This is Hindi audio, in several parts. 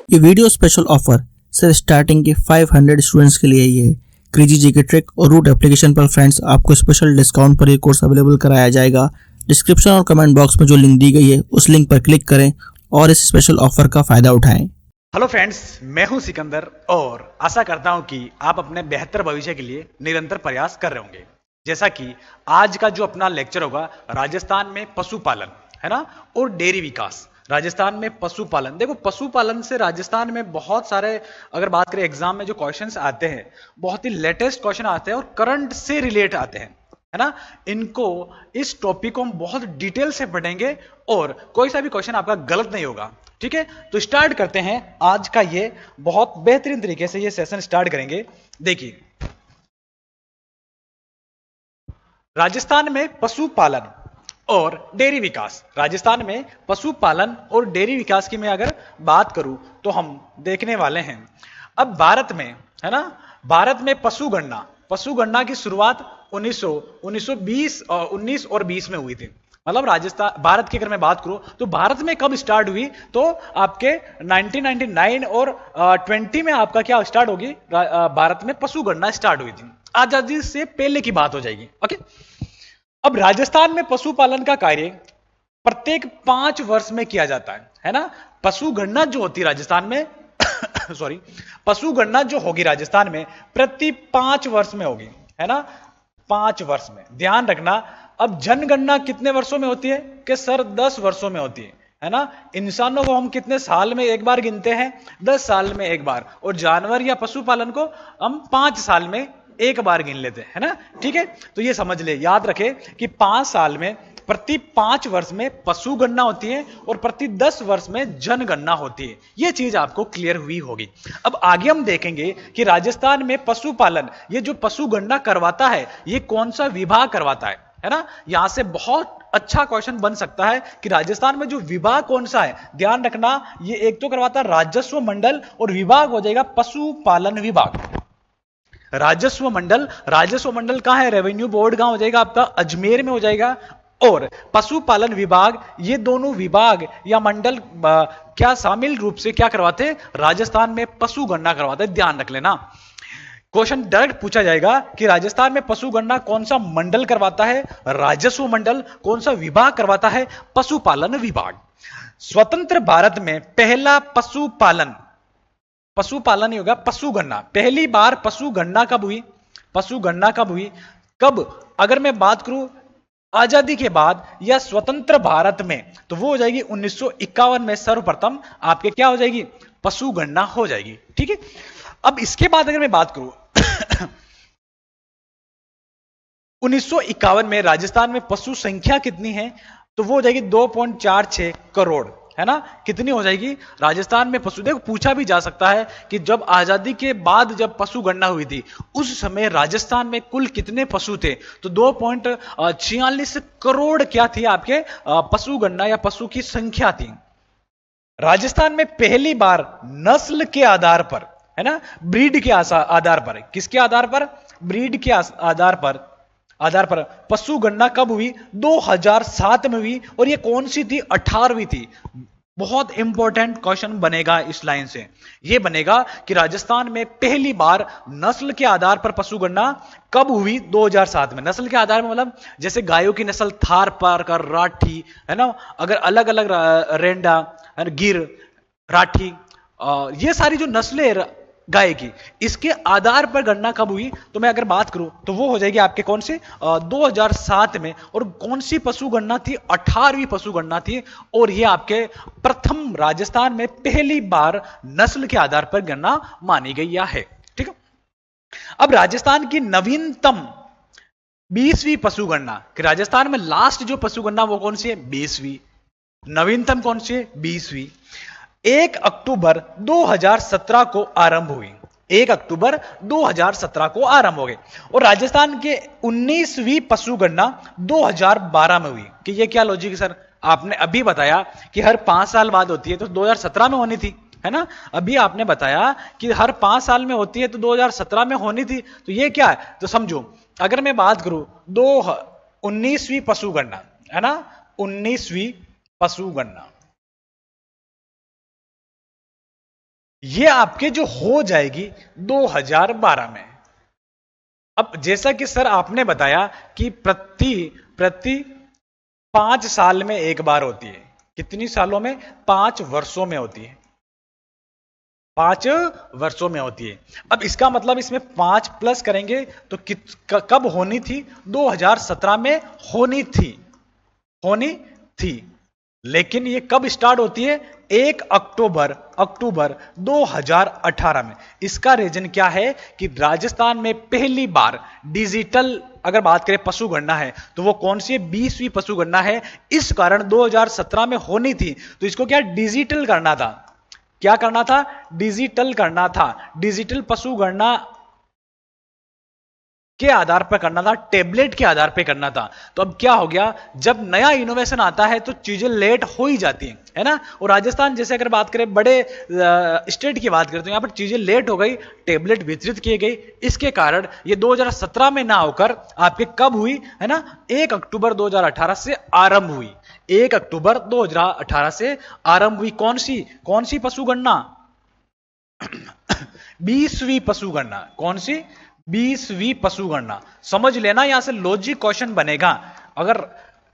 ये वीडियो स्पेशल ऑफर सिर्फ स्टार्टिंग के 500 स्टूडेंट्स के लिए ही है। क्रेजी जीके ट्रिक और रूट एप्लीकेशन पर फ्रेंड्स आपको स्पेशल डिस्काउंट पर ये कोर्स अवेलेबल कराया जाएगा। डिस्क्रिप्शन और कमेंट बॉक्स में जो लिंक दी गई है उस लिंक पर क्लिक करें और इस स्पेशल ऑफर का फायदा उठाएं। हेलो फ्रेंड्स, मैं हूं सिकंदर और आशा करता हूं कि आप अपने बेहतर भविष्य के लिए निरंतर प्रयास कर रहे होंगे। जैसा कि आज का जो अपना लेक्चर होगा राजस्थान में पशुपालन है ना, और डेयरी विकास। राजस्थान में पशुपालन, देखो पशुपालन से राजस्थान में बहुत सारे, अगर बात करें एग्जाम में जो क्वेश्चंस आते हैं, बहुत ही लेटेस्ट क्वेश्चन आते हैं और करंट से रिलेट आते हैं, है ना। इनको, इस टॉपिक को हम बहुत डिटेल से पढ़ेंगे और कोई सा भी क्वेश्चन आपका गलत नहीं होगा। ठीक है, तो स्टार्ट करते हैं आज का ये बहुत बेहतरीन तरीके से ये सेशन स्टार्ट करेंगे। देखिए, राजस्थान में पशुपालन और डेयरी विकास। राजस्थान में पशुपालन और डेयरी विकास की मैं अगर बात करूं तो हम देखने वाले हैं अब भारत में, है ना, भारत में पशुगणना की शुरुआत 1920 और 20 में हुई थी। मतलब राजस्थान, भारत की अगर मैं बात करूं तो भारत में कब स्टार्ट हुई, तो आपके 1999 और 20 में आपका क्या स्टार्ट होगी, भारत में पशुगणना स्टार्ट हुई थी। आजादी से पहले की बात हो जाएगी। ओके, अब राजस्थान में पशुपालन का कार्य प्रत्येक 5 वर्ष में किया जाता है ना। पशुगणना जो होती है राजस्थान में सॉरी, पशुगणना जो होगी राजस्थान में प्रति 5 वर्ष में होगी, है ना, 5 वर्ष में। ध्यान रखना, अब जनगणना कितने वर्षों में होती है कि सर 10 वर्षों में होती है ना। इंसानों को हम कितने साल में एक बार गिनते हैं, 10 साल में एक बार, और जानवर या पशुपालन को हम 5 साल में एक बार गिन लेते हैं, है ना। ठीक है, तो ये समझ ले, याद रखे कि 5 साल में, प्रति 5 वर्ष में पशुगणना होती है और प्रति 10 वर्ष में जनगणना होती है। ये चीज आपको क्लियर हुई होगी। अब आगे हम देखेंगे कि राजस्थान में पशुपालन, ये जो पशुगणना करवाता है, ये कौन सा विभाग करवाता है ना। यहां से बहुत अच्छा क्वेश्चन बन सकता है कि राजस्थान में जो विभाग कौन सा है। ध्यान रखना, ये एक तो करवाता राजस्व मंडल और विभाग हो जाएगा पशुपालन विभाग। राजस्व मंडल कहां है, रेवेन्यू बोर्ड कहां हो जाएगा आपका, अजमेर में हो जाएगा। और पशुपालन विभाग, ये दोनों विभाग या मंडल क्या शामिल रूप से क्या करवाते हैं, राजस्थान में पशुगणना करवाते हैं। ध्यान रख लेना, क्वेश्चन डायरेक्ट पूछा जाएगा कि राजस्थान में पशुगणना कौन सा मंडल करवाता है, राजस्व मंडल, कौन सा विभाग करवाता है, पशुपालन विभाग। स्वतंत्र भारत में पहला पशुपालन ही होगा पशुगणना। पहली बार पशुगणना कब हुई, कब, अगर मैं बात करूं आजादी के बाद या स्वतंत्र भारत में, तो वो हो जाएगी 1951 में सर्वप्रथम आपके क्या हो जाएगी, पशुगणना हो जाएगी। ठीक है, अब इसके बाद अगर मैं बात करूं 1951 में राजस्थान में पशु संख्या कितनी है, तो वो हो जाएगी 2.46 करोड़, है ना। कितनी हो जाएगी राजस्थान में पशु। देखो, पूछा भी जा सकता है कि जब आजादी के बाद जब पशुगणना हुई थी उस समय राजस्थान में कुल कितने पशु थे, तो 2.46 करोड़ क्या थी आपके पशुगणना या पशु की संख्या थी। राजस्थान में पहली बार नस्ल के आधार पर, है ना, ब्रीड के आधार पर, किसके आधार पर, ब्रीड के आधार पर पशुगणना कब हुई, 2007 में हुई। और ये कौन सी थी, 18वीं थी। बहुत इंपॉर्टेंट क्वेश्चन बनेगा इस लाइन से, ये बनेगा कि राजस्थान में पहली बार नस्ल के आधार पर पशुगणना कब हुई, 2007 में। नस्ल के आधार में मतलब जैसे गायों की नस्ल थार पारकर, राठी, है ना, अगर अलग अलग रेंडा, गिर, राठी, ये सारी जो नस्लें गाय की, इसके आधार पर गणना कब हुई, तो मैं अगर बात करूं तो वो हो जाएगी आपके कौन से 2007 में। और कौन सी पशुगणना थी, 18वीं पशुगणना थी। और ये आपके प्रथम राजस्थान में पहली बार नस्ल के आधार पर गणना मानी गई या है। ठीक है, अब राजस्थान की नवीनतम 20वीं पशुगणना, कि राजस्थान में लास्ट जो पशुगणना वो कौन सी है, 20वीं। नवीनतम कौन सी है, 20वीं। 1 अक्टूबर 2017 को आरंभ हुई, 1 अक्टूबर 2017 को आरंभ हो गई। और राजस्थान के 19वीं पशुगणना 2012 में हुई। कि ये क्या लॉजिक है सर, आपने अभी बताया कि हर 5 साल बाद होती है, तो 2017 में होनी थी, है ना। अभी आपने बताया कि हर 5 साल में होती है, तो 2017 में होनी थी। तो ये क्या है, तो समझो, अगर मैं बात करूं 19वीं पशुगणना, है ना, 19वीं पशुगणना, ये आपके जो हो जाएगी 2012 में। अब जैसा कि सर आपने बताया कि प्रति प्रति 5 साल में एक बार होती है। कितनी सालों में? 5 वर्षों में होती है। 5 वर्षों में होती है। अब इसका मतलब इसमें 5 प्लस करेंगे तो कब होनी थी? 2017 में होनी थी। लेकिन ये कब स्टार्ट होती है? 1 अक्टूबर 2018 में। इसका रीजन क्या है कि राजस्थान में पहली बार डिजिटल अगर बात करें पशु गणना है तो वो कौन सी है? 20वीं पशु गणना है। इस कारण 2017 में होनी थी तो इसको क्या डिजिटल करना था। क्या करना था? डिजिटल करना था। डिजिटल पशु गणना के आधार पर करना था, टेबलेट के आधार पर करना था। तो अब क्या हो गया, जब नया इनोवेशन आता है तो चीजें लेट हो ही जाती हैं, है ना। और राजस्थान जैसे अगर बात करें बड़े स्टेट की बात करें तो यहां पर चीजें लेट हो गई, टेबलेट वितरित किए गए। इसके कारण ये 2017 में ना होकर आपके कब हुई, है ना? 1 अक्टूबर 2018 से आरंभ हुई। 1 अक्टूबर 2018 से आरंभ हुई। कौन सी पशु गणना? 20वीं पशु गणना। कौन सी? 20वीं पशु गणना। समझ लेना, यहां से लॉजिक क्वेश्चन बनेगा। अगर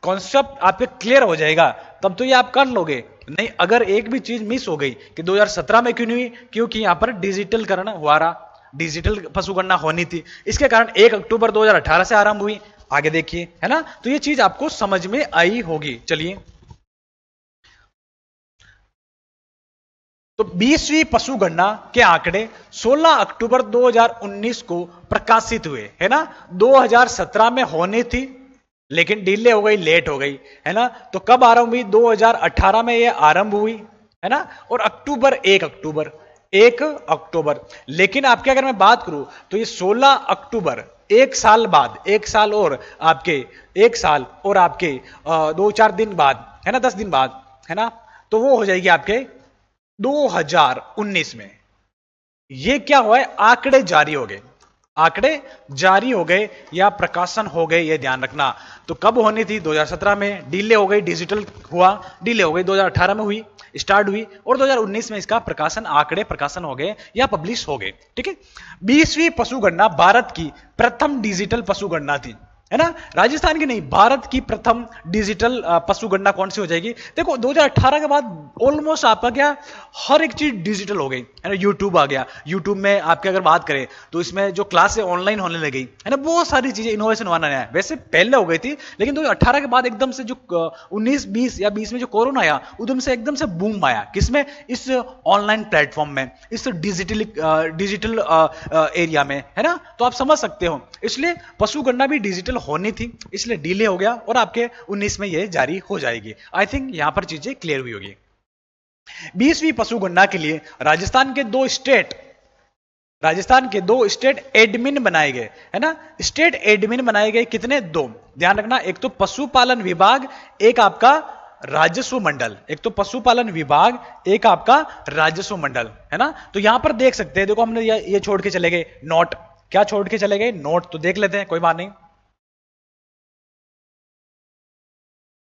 कॉन्सेप्ट आपके क्लियर हो जाएगा तब तो ये आप कर लोगे। नहीं, अगर एक भी चीज मिस हो गई कि 2017 में क्यों नहीं हुई, क्योंकि यहां पर डिजिटल करण हुआ रहा, डिजिटल पशु गणना होनी थी, इसके कारण 1 अक्टूबर 2018 से आरंभ हुई। आगे देखिए, है ना। तो ये चीज आपको समझ में आई होगी। चलिए, तो 20वीं पशु गणना के आंकड़े 16 अक्टूबर 2019 को प्रकाशित हुए, है ना। 2017 में होनी थी लेकिन डिले हो गई, लेट हो गई, है ना। तो कब आरंभ हुई? 2018 में ये आरंभ हुई, है ना। और 1 अक्टूबर। लेकिन आपके अगर मैं बात करूं तो ये 16 अक्टूबर, एक साल और आपके 2-4 दिन बाद, है ना, 10 दिन बाद, है ना। तो वो हो जाएगी आपके 2019 में। ये क्या हुआ है? आंकड़े जारी हो गए या प्रकाशन हो गए, ये ध्यान रखना। तो कब होनी थी? 2017 में। डिले हो गई, डिजिटल हुआ, डिले हो गई, 2018 में हुई, स्टार्ट हुई, और 2019 में इसका आंकड़े प्रकाशन हो गए या पब्लिश हो गए। ठीक है। 20वीं पशु गणना भारत की प्रथम डिजिटल पशु गणना थी, है ना। राजस्थान की नहीं, भारत की प्रथम डिजिटल पशु गणना कौन सी हो जाएगी? देखो, 2018 के बाद ऑलमोस्ट आपका क्या हर एक चीज डिजिटल हो गई, है ना। यूट्यूब आ गया। यूट्यूब में आपके अगर बात करें तो इसमें जो क्लासें ऑनलाइन होने लगी, है ना, बहुत सारी चीजें इनोवेशन होना है। वैसे पहले हो गई थी लेकिन 2018 के बाद एकदम से जो 19-20 या 20 में जो कोरोना आया, उधम से एकदम से बूम आया। किसमें? इस ऑनलाइन प्लेटफॉर्म में, इस डिजिटल एरिया में, है ना। तो आप समझ सकते हो, इसलिए पशु गणना भी डिजिटल होनी थी, इसलिए डिले हो गया और आपके 19 में ये जारी हो जाएगी। आई थिंक यहां पर चीजें क्लियर हुई होगी। 20वीं पशु गणना के लिए राजस्थान के दो स्टेट एडमिन बनाए गए, है ना। स्टेट एडमिन बनाए गए कितने? 2। ध्यान रखना, एक तो पशुपालन विभाग, एक आपका राजस्व मंडल। एक तो पशुपालन विभाग, एक आपका राजस्व मंडल, है ना। तो यहां पर देख सकते हैं, देखो हमने ये छोड़ के चले गए नोट। क्या छोड़ के चले गए? नोट। तो देख लेते हैं, कोई बात नहीं।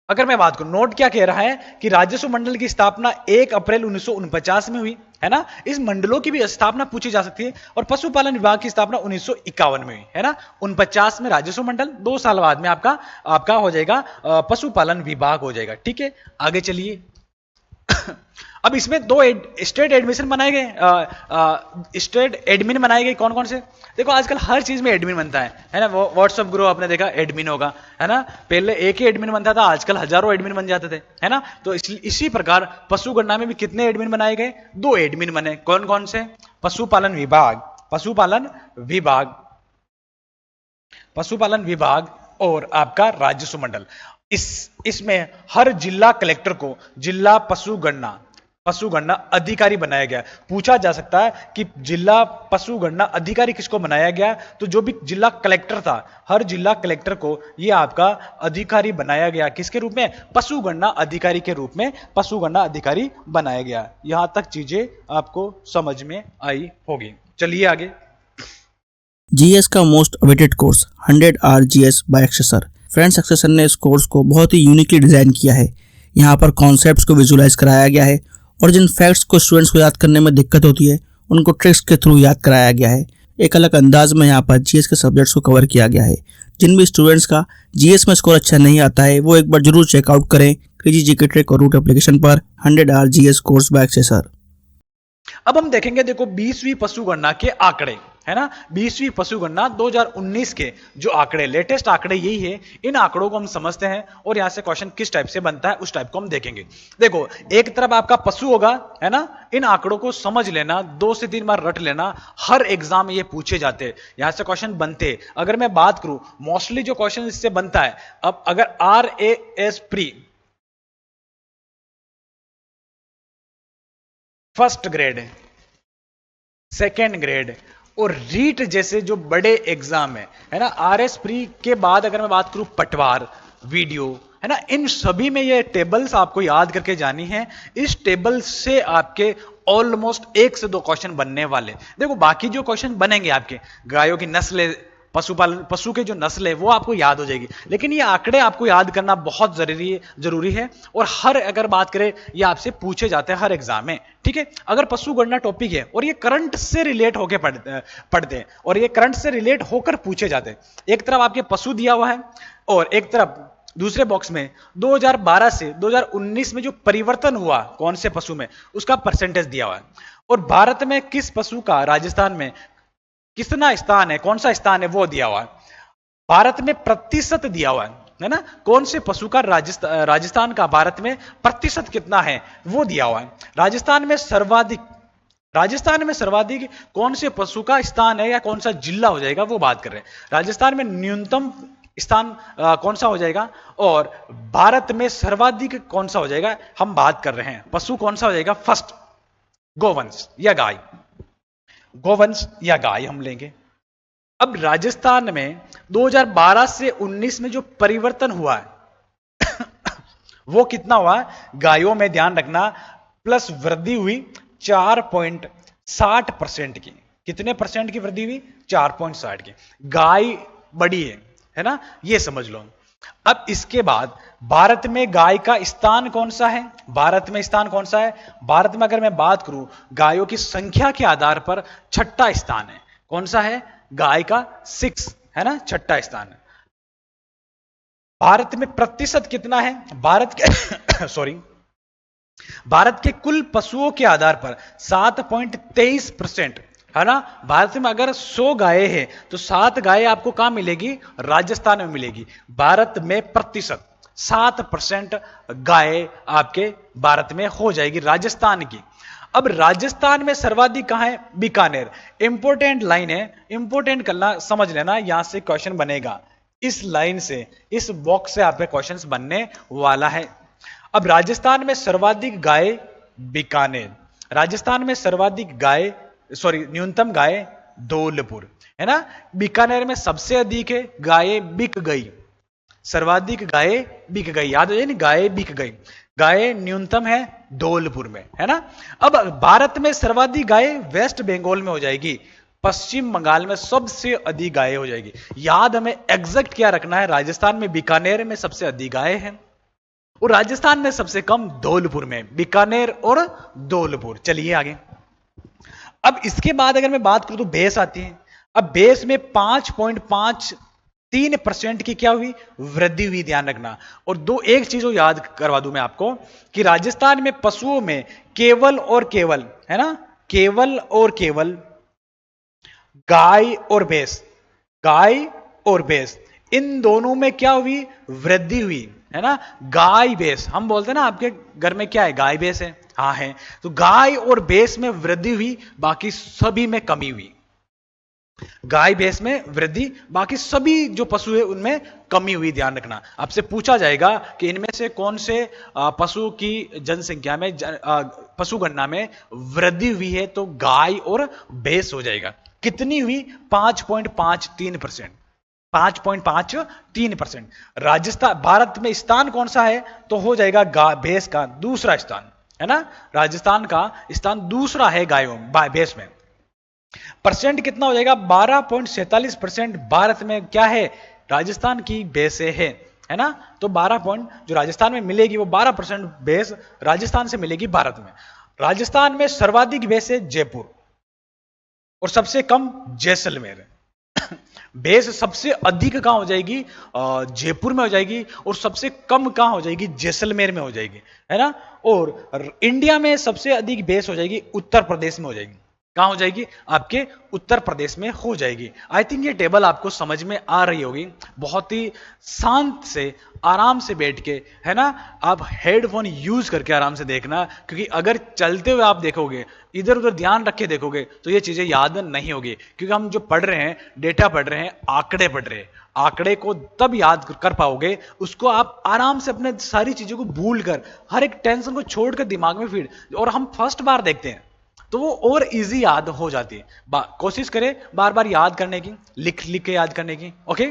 अगर मैं बात करूं, नोट क्या कह रहा है कि राजस्व मंडल की स्थापना 1 अप्रैल 1949 में हुई, है ना। इस मंडलों की भी स्थापना पूछी जा सकती है। और पशुपालन विभाग की स्थापना 1951 में हुई, है ना। 49 में राजस्व मंडल, 2 साल बाद में आपका हो जाएगा पशुपालन विभाग हो जाएगा। ठीक है, आगे चलिए। अब इसमें 2 स्टेट एडमिशन बनाए गए, स्टेट एडमिन बनाए गए। कौन कौन से? देखो, आजकल हर चीज में एडमिन बनता है ना। व्हाट्सएप ग्रुप आपने देखा, एडमिन होगा, है ना। पहले एक ही एडमिन बनता था, आजकल हजारों एडमिन बन जाते थे, है ना। तो इसी प्रकार पशु गणना में भी कितने एडमिन बनाए गए? 2 एडमिन बने। कौन कौन से? पशुपालन विभाग और आपका राजस्व मंडल। इसमें हर जिला कलेक्टर को जिला पशु गणना अधिकारी बनाया गया। पूछा जा सकता है कि जिला पशु गणना अधिकारी किसको बनाया गया? तो जो भी जिला कलेक्टर था, हर जिला कलेक्टर को ये आपका अधिकारी बनाया गया। किसके रूप में? पशु गणना अधिकारी के रूप में पशु गणना अधिकारी बनाया गया। यहां तक चीजें आपको समझ में आई होगी। चलिए आगे। जीएस का most awaited course 100 hour GS by Akshay sir. Friends, Akshay sir ने इस कोर्स को बहुत ही यूनिकली डिजाइन किया है। यहाँ पर कॉन्सेप्ट्स को विजुलाइज कराया गया है और जिन फैक्ट्स को स्टूडेंट्स को याद करने में दिक्कत होती है उनको ट्रिक्स के थ्रू याद कराया गया है। एक अलग अंदाज में यहाँ पर जीएस के सब्जेक्ट्स को कवर किया गया है। जिन भी स्टूडेंट्स का जीएस में स्कोर अच्छा नहीं आता है वो एक बार जरूर चेकआउट करें क्रेजी जीके ट्रिक और रूट एप्लीकेशन पर 100 आवर जीएस कोर्स बाय एक्सेसर। अब हम देखेंगे, देखो 20वीं पशु गणना के आंकड़े, है ना, 20वीं पशु गणना 2019 के जो आंकड़े, लेटेस्ट आंकड़े यही है। इन आंकड़ों को हम समझते हैं और यहां से क्वेश्चन किस टाइप से बनता है उस टाइप को हम देखेंगे। देखो एक तरफ आपका पशु होगा, है ना, इन आंकड़ों को समझ लेना, 2 से 3 बार रट लेना, हर एग्जाम में ये पूछे जाते हैं, यहां से क्वेश्चन बनते हैं। अगर मैं बात करूं मोस्टली जो क्वेश्चन इससे बनता है, अब अगर RAS pre first grade, second grade और रीट जैसे जो बड़े एग्जाम है ना, RS प्री के बाद अगर मैं बात करूं पटवार, वीडियो, है ना, इन सभी में ये टेबल्स आपको याद करके जानी है। इस टेबल से आपके ऑलमोस्ट 1 से 2 क्वेश्चन बनने वाले। देखो बाकी जो क्वेश्चन बनेंगे आपके गायों की नस्लें, पशुपालन, पशु के जो नस्ल है वो आपको याद हो जाएगी, लेकिन ये आंकड़े आपको याद करना बहुत जरूरी है और हर अगर बात करें ये आपसे पूछे जाते हैं हर एग्जाम में, ठीक है। अगर पशु गणना टॉपिक है और ये करंट से रिलेट होकर पढ़ते हैं और ये करंट से रिलेट होकर पूछे जाते हैं, एक तरफ आपके पशु दिया हुआ है और एक तरफ दूसरे बॉक्स में 2012 से 2019 में जो परिवर्तन हुआ कौन से पशु में उसका परसेंटेज दिया हुआ है और भारत में किस पशु का राजस्थान में कितना स्थान है, कौन सा स्थान है वो दिया हुआ है। भारत में प्रतिशत दिया हुआ है ना, कौन से पशु का राजस्थान का भारत में प्रतिशत कितना है वो दिया हुआ है। राजस्थान में सर्वाधिक कौन से पशु का स्थान है या कौन सा जिला हो जाएगा वो बात कर रहे हैं। राजस्थान में न्यूनतम स्थान कौन सा हो जाएगा और भारत में सर्वाधिक कौन सा हो जाएगा, हम बात कर रहे हैं पशु कौन सा हो जाएगा। फर्स्ट गोवंश या गाय, गोवंश या गाय हम लेंगे। अब राजस्थान में 2012 से 19 में जो परिवर्तन हुआ है वो कितना हुआ, गायों में ध्यान रखना प्लस वृद्धि हुई 4.60% की। कितने परसेंट की वृद्धि हुई, 4.60 की। गाय बड़ी है ना, ये समझ लो। अब इसके बाद भारत में गाय का स्थान कौन सा है, भारत में स्थान कौन सा है, भारत में अगर मैं बात करूं गायों की संख्या के आधार पर 6ठा स्थान है। कौन सा है, गाय का 6 है ना, 6ठा स्थान है। भारत में प्रतिशत कितना है, भारत के भारत के कुल पशुओं के आधार पर 7.23% है ना। भारत में अगर 100 गाय है तो 7 गाय आपको कहां मिलेगी, राजस्थान में मिलेगी। भारत में प्रतिशत 7% गाय आपके भारत में हो जाएगी राजस्थान की। अब राजस्थान में सर्वाधिक कहां है, बीकानेर। इंपॉर्टेंट लाइन है, इंपॉर्टेंट करना समझ लेना, यहां से क्वेश्चन बनेगा, इस लाइन से, इस बॉक्स से आपके क्वेश्चंस बनने वाला है। अब राजस्थान में सर्वाधिक गाय बीकानेर, राजस्थान में सर्वाधिक गाय न्यूनतम गाय धौलपुर, है ना। बीकानेर में सबसे अधिक है, गाय बिक गई, सर्वाधिक गाय बिक गई, याद है ना, गाय बिक गई। गाय न्यूनतम है धौलपुर में, है ना। अब भारत में सर्वाधिक गाय वेस्ट बंगाल में हो जाएगी, पश्चिम बंगाल में सबसे अधिक गाय हो जाएगी। याद हमें एग्जैक्ट क्या रखना है, राजस्थान में बीकानेर में सबसे अधिक गाय है और राजस्थान में सबसे कम धौलपुर में, बीकानेर और धौलपुर। चलिए आगे। अब इसके बाद अगर मैं बात करूं तो भैंस आती है। अब भैंस में 5.53% की क्या हुई, वृद्धि हुई, ध्यान रखना। और एक चीज याद करवा दूं मैं आपको कि राजस्थान में पशुओं में केवल और केवल, है ना, केवल और केवल गाय और भैंस, गाय और भैंस इन दोनों में क्या हुई, वृद्धि हुई, है ना। गाय भैंस हम बोलते हैं ना, आपके घर में क्या है, गाय भैंस है, हाँ है। तो गाय और भैंस में वृद्धि हुई, बाकी सभी में कमी हुई। गाय भैंस में वृद्धि, बाकी सभी जो पशु है उनमें कमी हुई, ध्यान रखना। आपसे पूछा जाएगा कि इनमें से कौन से पशु की जनसंख्या में, पशु गणना में वृद्धि हुई है, तो गाय और भैंस हो जाएगा। कितनी हुई, 5.53%, 5.53%। राजस्थान, भारत में स्थान कौन सा है, तो हो जाएगा भैंस का दूसरा स्थान, है ना। राजस्थान का स्थान दूसरा है गायों भैंस में। परसेंट कितना हो जाएगा, 12.47% भारत में क्या है, राजस्थान की भैंसें है ना। तो 12 पॉइंट जो राजस्थान में मिलेगी वो 12% भैंस राजस्थान से मिलेगी भारत में। राजस्थान में सर्वाधिक बेस है जयपुर और सबसे कम जैसलमेर। बेस सबसे अधिक कहां हो जाएगी? जयपुर में हो जाएगी और सबसे कम कहां हो जाएगी? जैसलमेर में हो जाएगी, है ना। और इंडिया में सबसे अधिक बेस हो जाएगी उत्तर प्रदेश में हो जाएगी। कहां हो जाएगी? आपके उत्तर प्रदेश में हो जाएगी। आई थिंक ये टेबल आपको समझ में आ रही होगी। बहुत ही शांत से आराम से बैठ के, है ना, आप हेडफोन यूज करके आराम से देखना, क्योंकि अगर चलते हुए आप देखोगे, इधर उधर ध्यान रख के देखोगे तो ये चीजें याद नहीं होगी। क्योंकि हम जो पढ़ रहे हैं, डेटा पढ़ रहे हैं, आंकड़े पढ़ रहे हैं। आंकड़े को तब याद कर पाओगे, उसको आप आराम से अपने सारी चीजों को भूल कर, हर एक टेंशन को छोड़कर दिमाग में फीड, और हम फर्स्ट बार देखते हैं तो वो और इजी याद हो जाती है। कोशिश करें बार बार याद करने की, लिख लिख के याद करने की। ओके,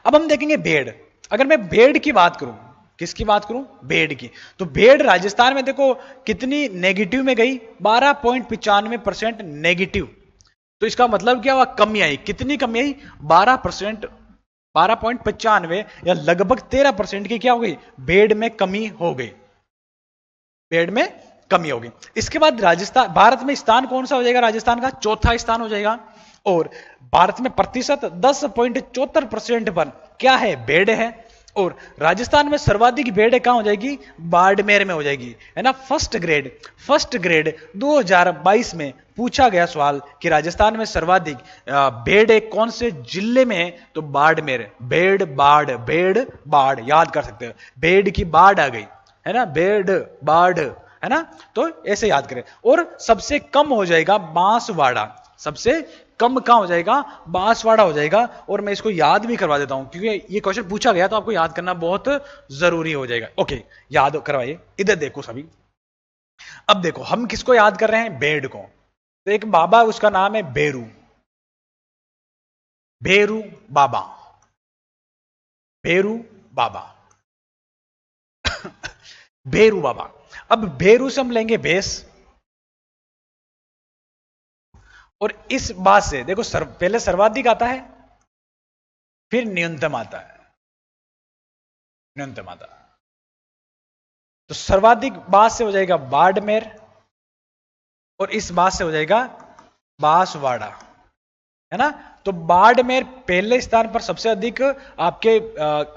अब हम देखेंगे भेड़। अगर मैं भेड़ की बात करूं, किसकी बात करूं? भेड़ की। तो भेड़ राजस्थान में देखो कितनी नेगेटिव में गई, 12.95% नेगेटिव। तो इसका मतलब क्या हुआ? कमी आई। कितनी कमी आई? 12%, 12.95 या लगभग 13% की क्या हो गई? भेड़ में कमी हो गई। भेड़ में कमी होगी। इसके बाद राजस्थान, भारत में स्थान कौन सा हो जाएगा? राजस्थान का चौथा स्थान हो जाएगा। और भारत में प्रतिशत 10.74% पर क्या है? भेड़ है। और राजस्थान में सर्वाधिक भेड़ कहां हो जाएगी? बाड़मेर में हो जाएगी, है ना। फर्स्ट ग्रेड 2022 में पूछा गया सवाल कि राजस्थान में सर्वाधिक भेड़ कौन से जिले में है? तो बाड़मेर। भेड़ बाढ़ याद कर सकते हो। भेड़ की बाढ़ आ गई, है ना, भेड़ बाढ़, है ना। तो ऐसे याद करें। और सबसे कम हो जाएगा बांसवाड़ा। सबसे कम कहां हो जाएगा? बांसवाड़ा हो जाएगा। और मैं इसको याद भी करवा देता हूं, क्योंकि ये क्वेश्चन पूछा गया तो आपको याद करना बहुत जरूरी हो जाएगा। ओके, याद करवाइए। इधर देखो सभी। अब देखो हम किसको याद कर रहे हैं? भेड़ को। तो एक बाबा, उसका नाम है भेरू बाबा। भेरू बाबा भेरू बाबा। अब भेरू से हम लेंगे बेस, और इस बात से देखो पहले सर्वाधिक आता है, फिर न्यूनतम आता है। तो सर्वाधिक बात से हो जाएगा बाड़मेर, और इस बात से हो जाएगा बांसवाड़ा, है ना। तो बाड़मेर पहले स्थान पर सबसे अधिक आपके,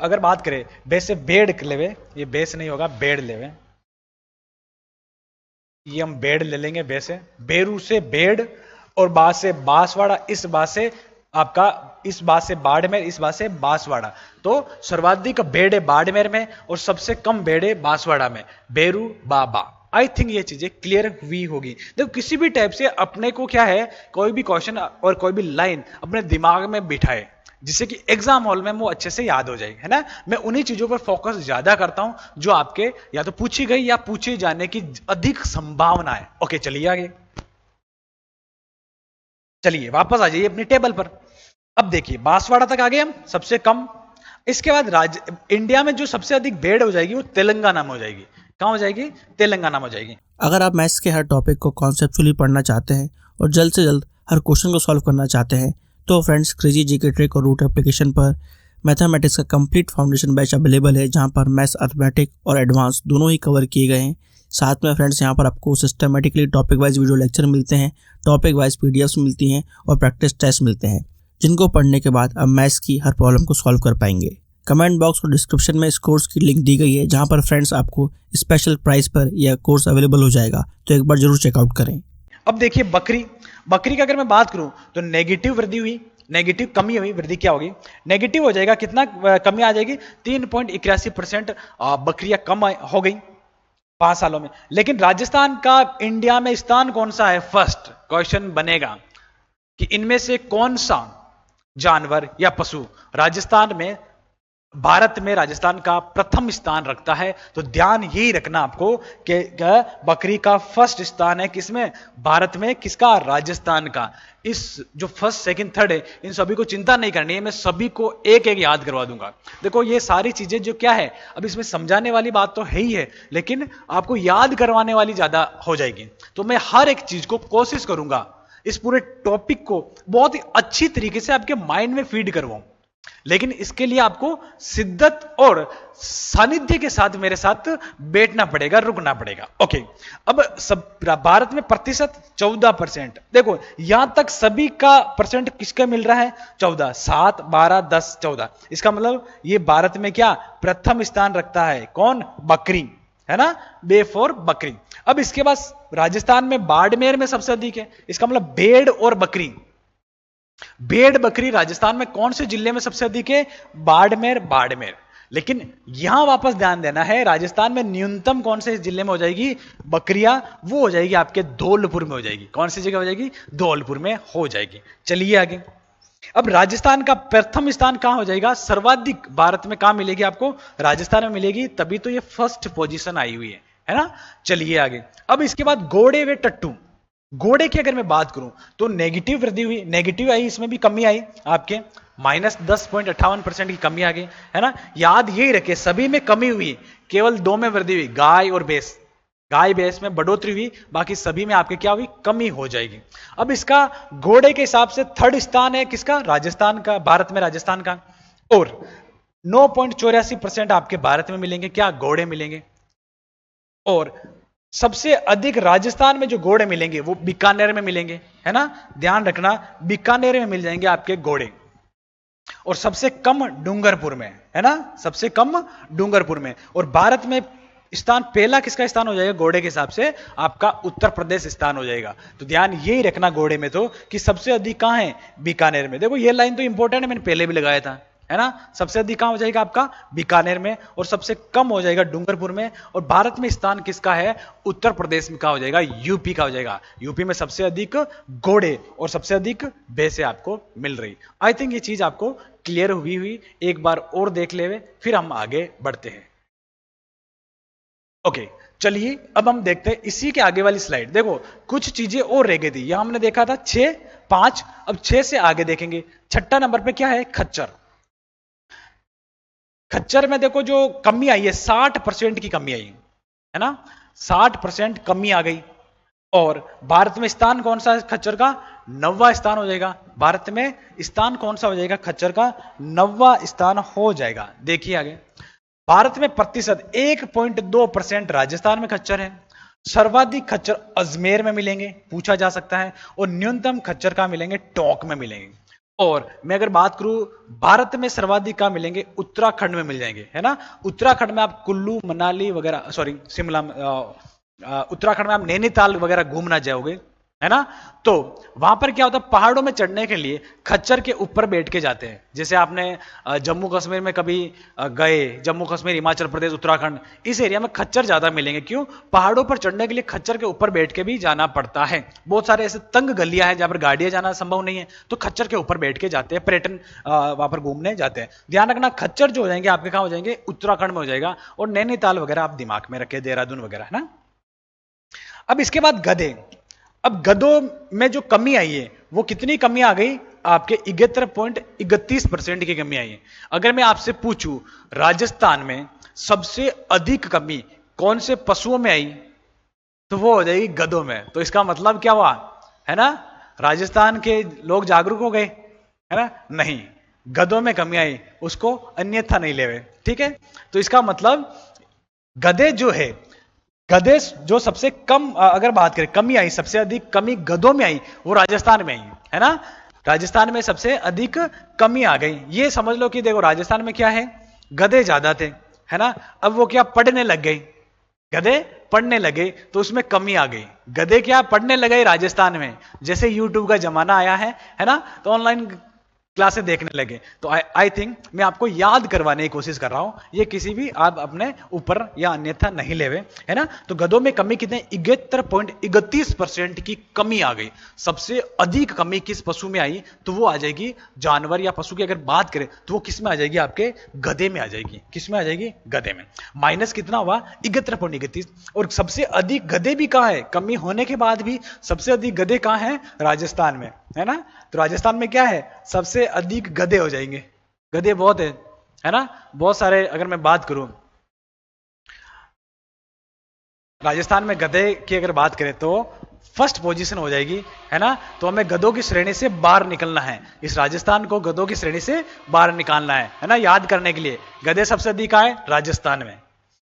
अगर बात करें बेस से भेड़ लेवे, ये बेस नहीं होगा, भेड़ लेवे, ये हम भेड़ ले लेंगे। बेसे बेरू से भेड़, और बात से बांसवाड़ा, इस बात से आपका, इस बात से बाड़मेर, इस बात से बांसवाड़ा। तो सर्वाधिक भेड़ है बाड़मेर में और सबसे कम भेड़ है बांसवाड़ा में। बेरू बाबा। आई थिंक ये चीजें क्लियर हुई होगी। देखो किसी भी टाइप से अपने को क्या है, कोई भी क्वेश्चन और कोई भी लाइन अपने दिमाग में बिठाए, जिससे कि एग्जाम हॉल में वो अच्छे से याद हो जाए, है ना। मैं उन्हीं चीजों पर फोकस ज्यादा करता हूं जो आपके या तो पूछी गई या पूछे जाने की अधिक संभावना है। ओके, चलिए आगे, चलिए वापस आ जाइए अपनी टेबल पर। अब देखिए बांसवाड़ा तक आ गए हम, सबसे कम। इसके बाद इंडिया में जो सबसे अधिक भेड़ हो जाएगी वो तेलंगाना में हो जाएगी। कहां हो जाएगी? तेलंगाना में हो जाएगी। अगर आप मैथ्स के हर टॉपिक को कॉन्सेप्चुअली पढ़ना चाहते हैं और जल्द से जल्द हर क्वेश्चन को सॉल्व करना चाहते हैं, तो फ्रेंड्स क्रेजी जीके ट्रिक और रूट एप्लीकेशन पर मैथमेटिक्स का कंप्लीट फाउंडेशन बैच अवेलेबल है, जहां पर मैथ्स, अर्थमेटिक और एडवांस दोनों ही कवर किए गए हैं। साथ में फ्रेंड्स यहाँ पर आपको systematically topic wise video lecture मिलते हैं, टॉपिक वाइज पीडीएफ्स मिलती हैं और प्रैक्टिस टेस्ट मिलते हैं, जिनको पढ़ने के बाद आप मैथ्स की हर प्रॉब्लम को सॉल्व कर पाएंगे। कमेंट बॉक्स और डिस्क्रिप्शन में इस कोर्स की लिंक दी गई है, जहां पर फ्रेंड्स आपको स्पेशल प्राइस पर यह कोर्स अवेलेबल हो जाएगा, तो एक बार जरूर चेकआउट करें। अब देखिए बकरी की अगर मैं बात करूं तो नेगेटिव वृद्धि हुई, नेगेटिव कमी हुई, वृद्धि क्या होगी? नेगेटिव हो जाएगा। कितना कमी आ जाएगी? 3.81% बकरियां कम हो गई 5 सालों में। लेकिन राजस्थान का इंडिया में स्थान कौन सा है? फर्स्ट। क्वेश्चन बनेगा कि इनमें से कौन सा जानवर या पशु राजस्थान में, भारत में राजस्थान का प्रथम स्थान रखता है? तो ध्यान यही रखना आपको कि बकरी का फर्स्ट स्थान है किसमें? भारत में। किसका? राजस्थान का। इस जो फर्स्ट, सेकंड, थर्ड है, इन सभी को चिंता नहीं करनी है, मैं सभी को एक एक याद करवा दूंगा। देखो ये सारी चीजें जो क्या है, अब इसमें समझाने वाली बात तो है ही है, लेकिन आपको याद करवाने वाली ज्यादा हो जाएगी। तो मैं हर एक चीज को कोशिश करूंगा इस पूरे टॉपिक को बहुत ही अच्छी तरीके से आपके माइंड में फीड करवाऊं। लेकिन इसके लिए आपको शिद्दत और सानिध्य के साथ मेरे साथ बैठना पड़ेगा, रुकना पड़ेगा। ओके, अब सब भारत में प्रतिशत 14%। देखो यहां तक सभी का परसेंट किसका मिल रहा है? 14, 7, 12, 10, 14। इसका मतलब ये भारत में क्या प्रथम स्थान रखता है? कौन? बकरी, है ना, बे फॉर बकरी। अब इसके बाद राजस्थान में बाड़मेर में सबसे अधिक है। इसका मतलब भेड़ और बकरी, भेड़ बकरी राजस्थान में कौन से जिले में सबसे अधिक है? बाड़मेर, बाड़मेर। लेकिन यहां वापस ध्यान देना है, राजस्थान में न्यूनतम कौन से जिले में हो जाएगी बकरियां? वो हो जाएगी आपके धौलपुर में हो जाएगी। कौन सी जगह हो जाएगी? धौलपुर में हो जाएगी। चलिए आगे। अब राजस्थान का प्रथम स्थान कहां हो जाएगा? सर्वाधिक भारत में कहां मिलेगी आपको? राजस्थान में मिलेगी, तभी तो ये फर्स्ट पोजीशन आई हुई है ना। चलिए आगे। अब इसके बाद घोड़े व टट्टू। घोड़े की अगर मैं बात करूं तो नेगेटिव वृद्धि हुई, नेगेटिव आई, इसमें भी कमी आई आपके -10.58% की कमी आ गई, है ना। याद यही रखे सभी में कमी हुई, केवल दो में वृद्धि हुई, गाय और भैंस। गाय भैंस में बढ़ोतरी हुई, बाकी सभी में आपके क्या हुई? कमी हो जाएगी। अब इसका घोड़े के हिसाब से थर्ड स्थान है किसका? राजस्थान का, भारत में राजस्थान का। और 9.84% आपके भारत में मिलेंगे क्या? घोड़े मिलेंगे। और सबसे अधिक राजस्थान में जो घोड़े मिलेंगे वो बीकानेर में मिलेंगे, है ना, ध्यान रखना, बीकानेर में मिल जाएंगे आपके घोड़े। और सबसे कम डूंगरपुर में, है ना, सबसे कम डूंगरपुर में। और भारत में स्थान पहला किसका स्थान हो जाएगा घोड़े के हिसाब से? आपका उत्तर प्रदेश स्थान हो जाएगा। तो ध्यान यही रखना घोड़े में तो कि सबसे अधिक कहां है? बीकानेर में। देखो ये लाइन तो इंपॉर्टेंट है, मैंने पहले भी लगाया था, है ना। सबसे अधिक कहां हो जाएगा आपका? बीकानेर में। और सबसे कम हो जाएगा डूंगरपुर में। और भारत में स्थान किसका है? उत्तर प्रदेश में का हो जाएगा? यूपी का हो जाएगा। यूपी में सबसे अधिक घोड़े और सबसे अधिक भैंसें आपको मिल रही। आई थिंक ये चीज आपको क्लियर हुई। एक बार और देख ले, फिर हम आगे बढ़ते हैं। ओके, चलिए अब हम देखते हैं इसी के आगे वाली स्लाइड। देखो कुछ चीजें और रह गई थी, यहां हमने देखा था 6, 5, अब 6 से आगे देखेंगे। छठा नंबर पे क्या है? खच्चर। खच्चर में देखो जो कमी आई है, 60% की कमी आई है ना, 60% कमी आ गई। और भारत में स्थान कौन सा है खच्चर का? 9वां स्थान हो जाएगा। भारत में स्थान कौन सा हो जाएगा खच्चर का? 9वां स्थान हो जाएगा। देखिए आगे। भारत में प्रतिशत 1.2% राजस्थान में खच्चर है। सर्वाधिक खच्चर अजमेर में मिलेंगे, पूछा जा सकता है। और न्यूनतम खच्चर कहां मिलेंगे? टोंक में मिलेंगे। और मैं अगर बात करूं भारत में सर्वाधिक कहां मिलेंगे? उत्तराखंड में मिल जाएंगे, है ना। उत्तराखंड में आप कुल्लू, मनाली वगैरह, सॉरी शिमला, उत्तराखंड में आप नैनीताल वगैरह घूमना जाओगे, है ना। तो वहां पर क्या होता है? पहाड़ों में चढ़ने के लिए खच्चर के ऊपर बैठ के जाते हैं। जैसे आपने जम्मू कश्मीर में कभी गए, जम्मू कश्मीर, हिमाचल प्रदेश, उत्तराखंड, इस एरिया में खच्चर ज्यादा मिलेंगे। क्यों? पहाड़ों पर चढ़ने के लिए खच्चर के ऊपर बैठ के भी जाना पड़ता है। बहुत सारे ऐसे तंग गलियां हैं जहां पर गाड़ियां जाना संभव नहीं है, तो खच्चर के ऊपर बैठ के जाते हैं, पर्यटन वहां पर घूमने जाते हैं। ध्यान रखना खच्चर जो हो जाएंगे आपके कहां हो जाएंगे? उत्तराखंड में हो जाएगा। और नैनीताल वगैरह आप दिमाग में रखे, देहरादून वगैरह, है ना। अब इसके बाद गधे। अब गधों में जो कमी आई है वो कितनी कमी आ गई? आपके 71.31% की कमी आई है। अगर मैं आपसे पूछूं राजस्थान में सबसे अधिक कमी कौन से पशुओं में आई, तो वो हो जाएगी गधों में। तो इसका मतलब क्या हुआ, है ना, राजस्थान के लोग जागरूक हो गए, है ना। नहीं, गधों में कमी आई, उसको अन्यथा नहीं लेवे, ठीक है। तो इसका मतलब गधे जो है, गधे जो सबसे कम, अगर बात करें कमी आई, सबसे अधिक कमी गधों में आई, वो राजस्थान में आई, है ना। राजस्थान में सबसे अधिक कमी आ गई। ये समझ लो कि देखो राजस्थान में क्या है, गधे ज्यादा थे, है ना। अब वो क्या पढ़ने लग गए, गधे पढ़ने लगे तो उसमें कमी आ गई। गधे क्या पढ़ने लगे राजस्थान में, जैसे यूट्यूब का जमाना आया है ना, तो ऑनलाइन क्लासें देखने लगे। तो आई थिंक मैं आपको याद करवाने की कोशिश कर रहा हूं, ये किसी भी आप अपने ऊपर या अन्यथा नहीं लेवे, है ना। तो गधों में कमी कितने? 71.31% की कमी आ गई। सबसे अधिक कमी किस पशु में आई? तो वो आ जाएगी जानवर या पशु की अगर बात करें तो वो किस में आ जाएगी? आपके गधे में आ जाएगी। किस में आ जाएगी? गधे में। माइनस कितना हुआ? 71.31। और सबसे अधिक गधे भी कहां है? कमी होने के बाद भी सबसे अधिक गधे कहां है? राजस्थान में, है ना। तो राजस्थान में क्या है? सबसे अधिक गधे हो जाएंगे। गधे बहुत है ना, बहुत सारे। अगर मैं बात करूं राजस्थान में गधे की अगर बात करें तो फर्स्ट पोजीशन हो जाएगी, है ना। तो हमें गधों की श्रेणी से बाहर निकलना है, इस राजस्थान को गधों की श्रेणी से बाहर निकालना है ना। याद करने के लिए गधे सबसे अधिक आए राजस्थान में,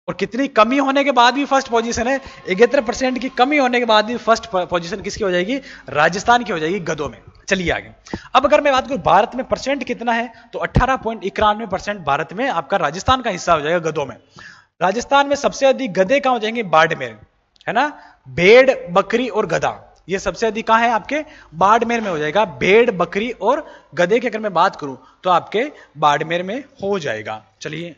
और कितनी कमी होने के बाद भी फर्स्ट पोजीशन है, 71% की कमी होने के बाद भी फर्स्ट पोजीशन किसकी हो जाएगी, राजस्थान की हो जाएगी गधों में। चलिए आगे। अब अगर मैं बात करूं भारत में परसेंट कितना है, तो 18.91% भारत में आपका राजस्थान का हिस्सा हो जाएगा गधों में। राजस्थान में सबसे अधिक गधे कहां हो जाएंगे, बाड़मेर, है ना। भेड़, बकरी और गधा, ये सबसे अधिक कहां है, आपके बाड़मेर में हो जाएगा। भेड़, बकरी और गधे की अगर मैं बात करूं तो आपके बाड़मेर में हो जाएगा। चलिए